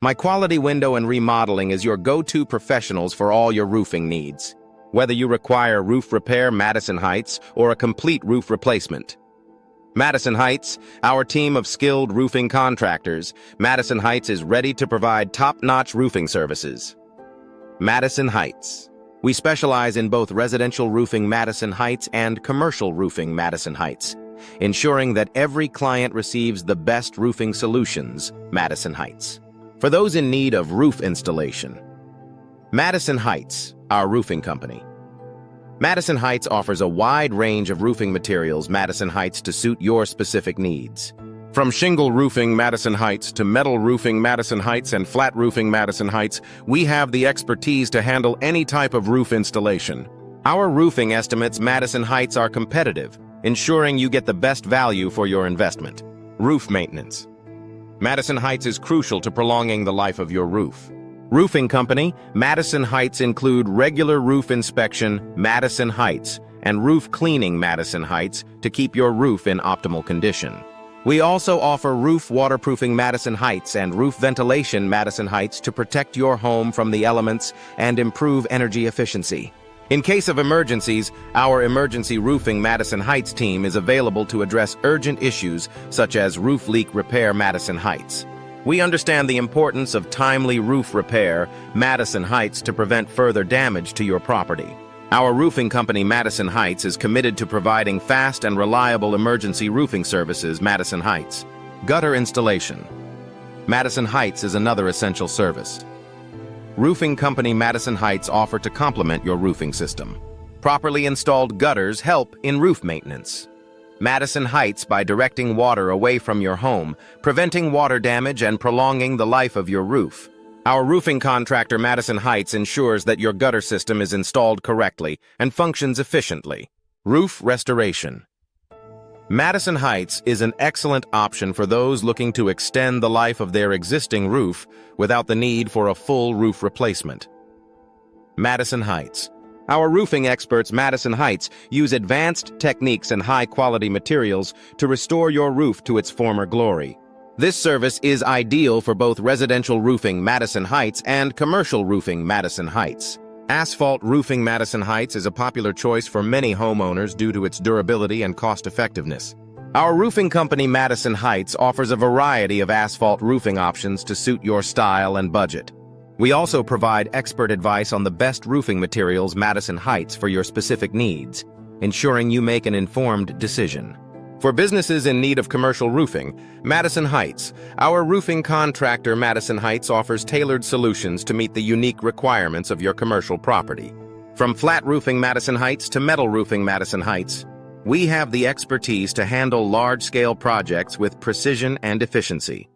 My Quality Window and Remodeling is your go-to professionals for all your roofing needs. Whether you require roof repair, Madison Heights, or a complete roof replacement. Madison Heights, our team of skilled roofing contractors, Madison Heights is ready to provide top-notch roofing services. Madison Heights. We specialize in both residential roofing Madison Heights and commercial roofing Madison Heights, ensuring that every client receives the best roofing solutions, Madison Heights. For those in need of roof installation, Madison Heights, our roofing company. Madison Heights offers a wide range of roofing materials, Madison Heights, to suit your specific needs. From shingle roofing Madison Heights to metal roofing Madison Heights and flat roofing Madison Heights, we have the expertise to handle any type of roof installation. Our roofing estimates Madison Heights are competitive, ensuring you get the best value for your investment. Roof maintenance. Madison Heights is crucial to prolonging the life of your roof. Roofing Company Madison Heights include regular roof inspection Madison Heights and roof cleaning Madison Heights to keep your roof in optimal condition. We also offer roof waterproofing Madison Heights and roof ventilation Madison Heights to protect your home from the elements and improve energy efficiency. In case of emergencies, our emergency roofing Madison Heights team is available to address urgent issues such as roof leak repair Madison Heights. We understand the importance of timely roof repair Madison Heights to prevent further damage to your property. Our roofing company Madison Heights is committed to providing fast and reliable emergency roofing services Madison Heights. Gutter installation. Madison Heights is another essential service. Roofing company Madison Heights offer to complement your roofing system. Properly installed gutters help in roof maintenance. Madison Heights by directing water away from your home, preventing water damage and prolonging the life of your roof. Our roofing contractor Madison Heights ensures that your gutter system is installed correctly and functions efficiently. Roof restoration. Madison Heights is an excellent option for those looking to extend the life of their existing roof without the need for a full roof replacement. Madison Heights. Our roofing experts Madison Heights use advanced techniques and high-quality materials to restore your roof to its former glory. This service is ideal for both residential roofing Madison Heights and commercial roofing Madison Heights. Asphalt roofing Madison Heights is a popular choice for many homeowners due to its durability and cost-effectiveness. Our roofing company Madison Heights offers a variety of asphalt roofing options to suit your style and budget. We also provide expert advice on the best roofing materials Madison Heights for your specific needs, ensuring you make an informed decision. For businesses in need of commercial roofing, Madison Heights, our roofing contractor Madison Heights offers tailored solutions to meet the unique requirements of your commercial property. From flat roofing Madison Heights to metal roofing Madison Heights, we have the expertise to handle large-scale projects with precision and efficiency.